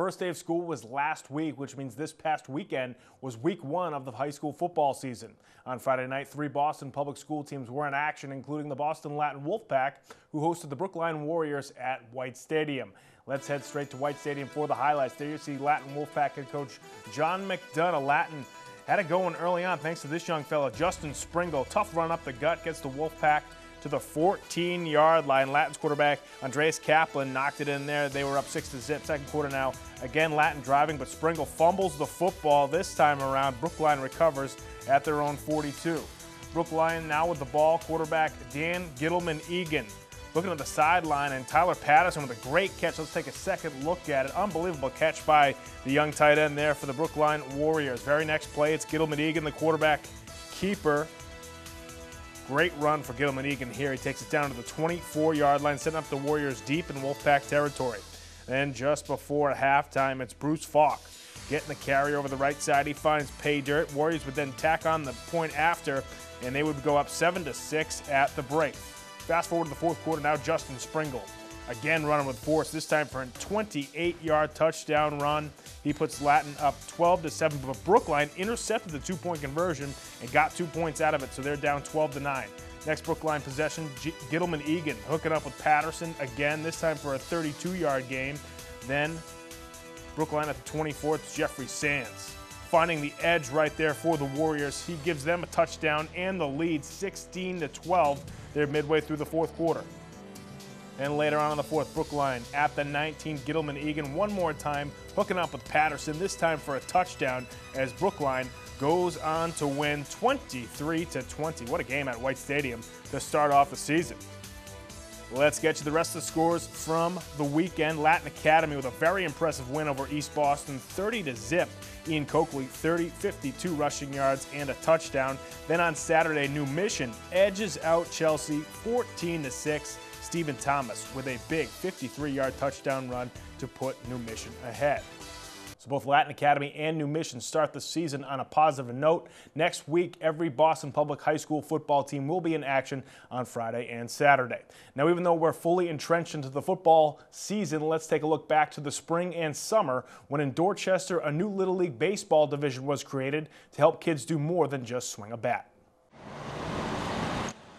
first day of school was last week, which means this past weekend was week one of the high school football season. On Friday night, 3 Boston public school teams were in action, including the Boston Latin Wolfpack, who hosted the Brookline Warriors at White Stadium. Let's head straight to White Stadium for the highlights. There you see Latin Wolfpack head coach John McDonough. Latin had it going early on thanks to this young fella, Justin Springle. Tough run up the gut, gets the Wolfpack to the 14-yard line. Latin's quarterback Andreas Kaplan knocked it in there. They were up 6-0. Second quarter now. Again, Latin driving, but Springle fumbles the football. This time around, Brookline recovers at their own 42. Brookline now with the ball. Quarterback Dan Gittleman-Egan looking at the sideline, and Tyler Patterson with a great catch. Let's take a second look at it. Unbelievable catch by the young tight end there for the Brookline Warriors. Very next play, it's Gittleman-Egan, the quarterback keeper. Great run for Gittleman-Egan here. He takes it down to the 24-yard line, setting up the Warriors deep in Wolfpack territory. Then just before halftime, it's Bruce Falk getting the carry over the right side. He finds pay dirt. Warriors would then tack on the point after, and they would go up 7-6 at the break. Fast forward to the fourth quarter now, Justin Springle again running with force, this time for a 28-yard touchdown run. He puts Latin up 12-7, but Brookline intercepted the 2-point conversion and got 2 points out of it, so they're down 12-9. Next Brookline possession, Gittleman-Egan hooking up with Patterson again, this time for a 32-yard gain. Then Brookline at the 24th, it's Jeffrey Sands finding the edge right there for the Warriors. He gives them a touchdown and the lead, 16-12. They're midway through the fourth quarter. And later on in the fourth, Brookline at the 19, Gittleman-Egan one more time, hooking up with Patterson, this time for a touchdown as Brookline goes on to win 23-20. What a game at White Stadium to start off the season. Let's get you the rest of the scores from the weekend. Latin Academy with a very impressive win over East Boston, 30-0. Ian Coakley, 52 rushing yards and a touchdown. Then on Saturday, New Mission edges out Chelsea, 14-6. Stephen Thomas with a big 53-yard touchdown run to put New Mission ahead. So both Latin Academy and New Mission start the season on a positive note. Next week, every Boston Public High School football team will be in action on Friday and Saturday. Now, even though we're fully entrenched into the football season, let's take a look back to the spring and summer when in Dorchester, a new Little League baseball division was created to help kids do more than just swing a bat.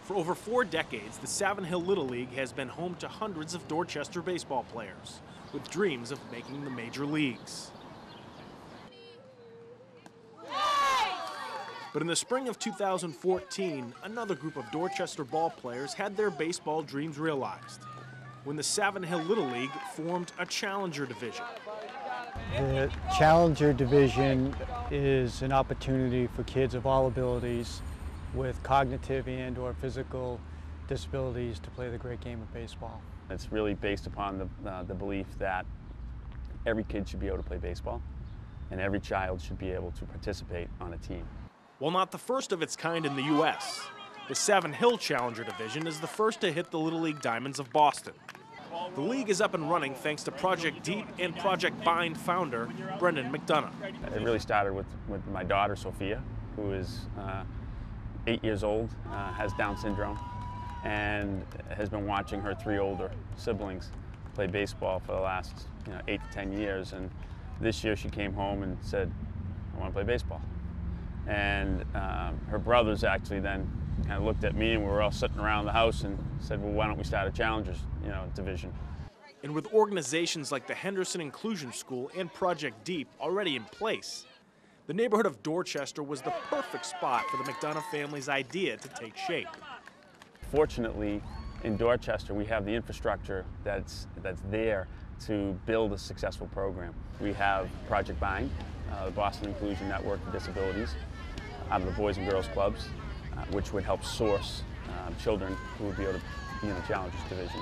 For over 4 decades, the Savin Hill Little League has been home to hundreds of Dorchester baseball players with dreams of making the major leagues. But in the spring of 2014, another group of Dorchester ball players had their baseball dreams realized when the Savin Hill Little League formed a Challenger Division. The Challenger Division is an opportunity for kids of all abilities with cognitive and or physical disabilities to play the great game of baseball. It's really based upon the belief that every kid should be able to play baseball and every child should be able to participate on a team. While not the first of its kind in the U.S., the Savin Hill Challenger Division is the first to hit the Little League Diamonds of Boston. The league is up and running thanks to Project Deep and Project Bind founder Brendan McDonough. It really started with my daughter Sophia, who is 8 years old, has Down syndrome, and has been watching her 3 older siblings play baseball for the last 8 to 10 years. And this year she came home and said, "I want to play baseball." And her brothers actually then kind of looked at me, and we were all sitting around the house and said, "Well, why don't we start a Challengers, division?" And with organizations like the Henderson Inclusion School and Project Deep already in place, the neighborhood of Dorchester was the perfect spot for the McDonough family's idea to take shape. Fortunately, in Dorchester, we have the infrastructure that's there to build a successful program. We have Project Bind, the Boston Inclusion Network for Disabilities, out of the Boys and Girls Clubs, which would help source children who would be able to be in the Challengers Division.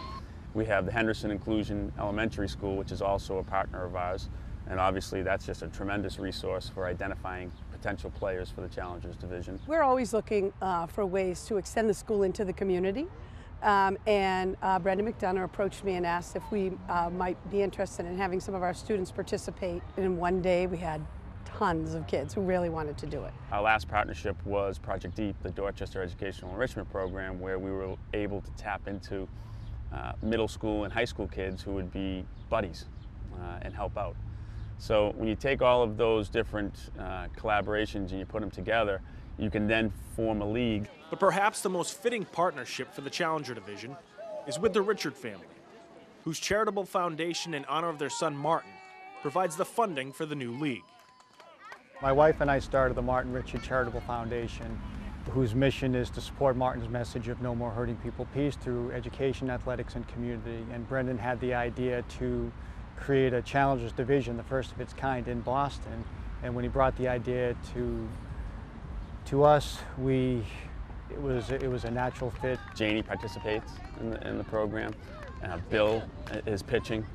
We have the Henderson Inclusion Elementary School, which is also a partner of ours, and obviously that's just a tremendous resource for identifying potential players for the Challengers Division. We're always looking for ways to extend the school into the community. Brendan McDonough approached me and asked if we might be interested in having some of our students participate. And in one day we had tons of kids who really wanted to do it. Our last partnership was Project Deep, the Dorchester Educational Enrichment Program, where we were able to tap into middle school and high school kids who would be buddies and help out. So when you take all of those different collaborations and you put them together, you can then form a league. But perhaps the most fitting partnership for the Challenger Division is with the Richard family, whose charitable foundation in honor of their son Martin provides the funding for the new league. My wife and I started the Martin Richard Charitable Foundation, whose mission is to support Martin's message of no more hurting people peace through education, athletics, and community. And Brendan had the idea to create a Challengers Division, the first of its kind in Boston. And when he brought the idea to us, it was a natural fit. Janie participates in the program. Bill is pitching.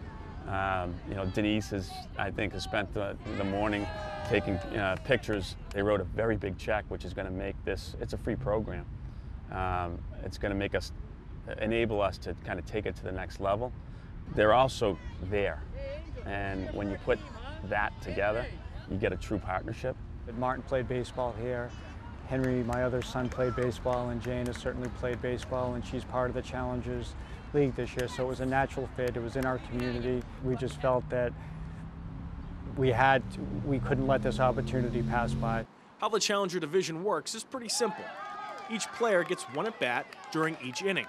Denise I think has spent the morning taking pictures. They wrote a very big check, which is going to make this, it's a free program. It's going to enable us to kind of take it to the next level. They're also there. And when you put that together, you get a true partnership. Martin played baseball here. Henry, my other son, played baseball, and Jane has certainly played baseball, and she's part of the Challengers League this year, so it was a natural fit. It was in our community. We just felt that we couldn't let this opportunity pass by. How the Challenger Division works is pretty simple. Each player gets one at bat during each inning,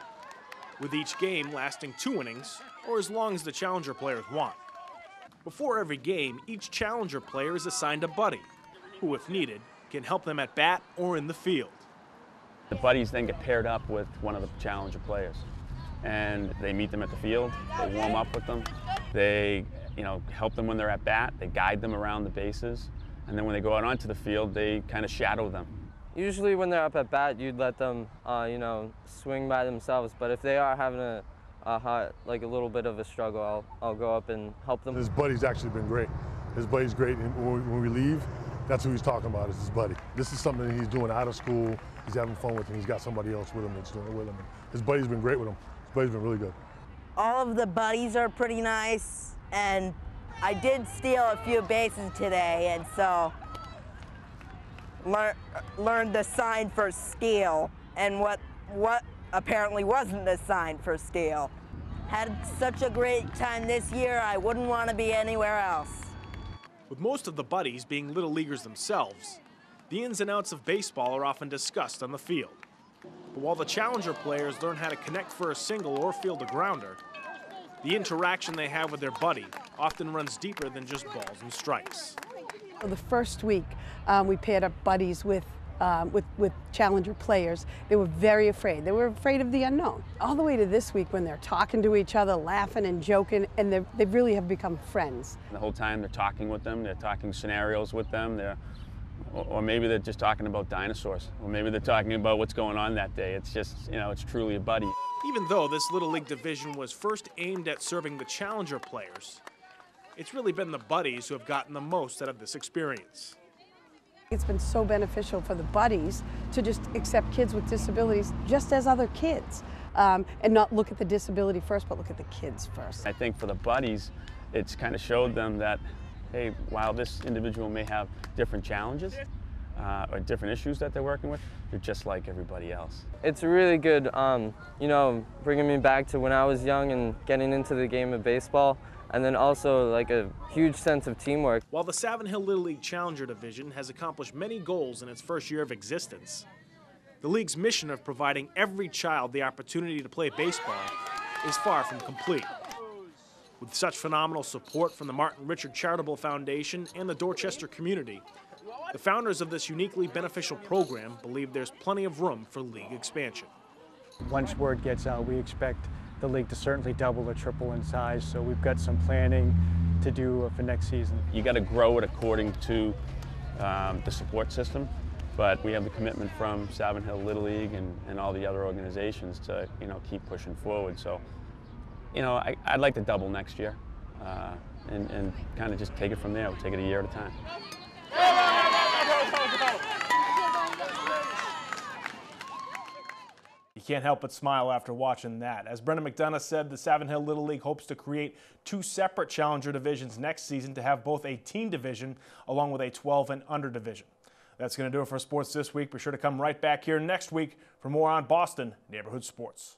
with each game lasting 2 innings, or as long as the Challenger players want. Before every game, each Challenger player is assigned a buddy, who, if needed, can help them at bat or in the field. The buddies then get paired up with one of the Challenger players, and they meet them at the field, they warm up with them, they help them when they're at bat, they guide them around the bases, and then when they go out onto the field, they kind of shadow them. Usually when they're up at bat, you'd let them, swing by themselves, but if they are having a little bit of a struggle, I'll go up and help them. His buddy's actually been great. His buddy's great, and when we leave, that's who he's talking about, is his buddy. This is something that he's doing out of school. He's having fun with him. He's got somebody else with him that's doing it with him. His buddy's been great with him. His buddy's been really good. All of the buddies are pretty nice, and I did steal a few bases today, and so learned the sign for steal and what apparently wasn't the sign for steal. Had such a great time this year, I wouldn't want to be anywhere else. With most of the buddies being little leaguers themselves, the ins and outs of baseball are often discussed on the field. But while the Challenger players learn how to connect for a single or field a grounder, the interaction they have with their buddy often runs deeper than just balls and strikes. For the first week, we paired up buddies with Challenger players. They were very afraid. They were afraid of the unknown. All the way to this week when they're talking to each other, laughing and joking, and they really have become friends. The whole time they're talking with them, they're talking scenarios with them, or maybe they're just talking about dinosaurs, or maybe they're talking about what's going on that day. It's just, it's truly a buddy. Even though this Little League division was first aimed at serving the Challenger players, it's really been the buddies who have gotten the most out of this experience. It's been so beneficial for the buddies to just accept kids with disabilities just as other kids, and not look at the disability first, but look at the kids first. I think for the buddies, it's kind of showed them that, hey, while this individual may have different challenges or different issues that they're working with, they're just like everybody else. It's really good, bringing me back to when I was young and getting into the game of baseball. And then also like a huge sense of teamwork. While the Savin Hill Little League Challenger Division has accomplished many goals in its first year of existence, the league's mission of providing every child the opportunity to play baseball is far from complete. With such phenomenal support from the Martin Richard Charitable Foundation and the Dorchester community, the founders of this uniquely beneficial program believe there's plenty of room for league expansion. Once word gets out, we expect the league to certainly double or triple in size, so we've got some planning to do for next season. You got to grow it according to the support system, but we have the commitment from Savin Hill Little League and all the other organizations to keep pushing forward. So I'd like to double next year and kind of just take it from there. We'll take it a year at a time. You can't help but smile after watching that. As Brendan McDonough said, the Savin Hill Little League hopes to create 2 separate Challenger divisions next season to have both a teen division along with a 12 and under division. That's going to do it for sports this week. Be sure to come right back here next week for more on Boston Neighborhood Sports.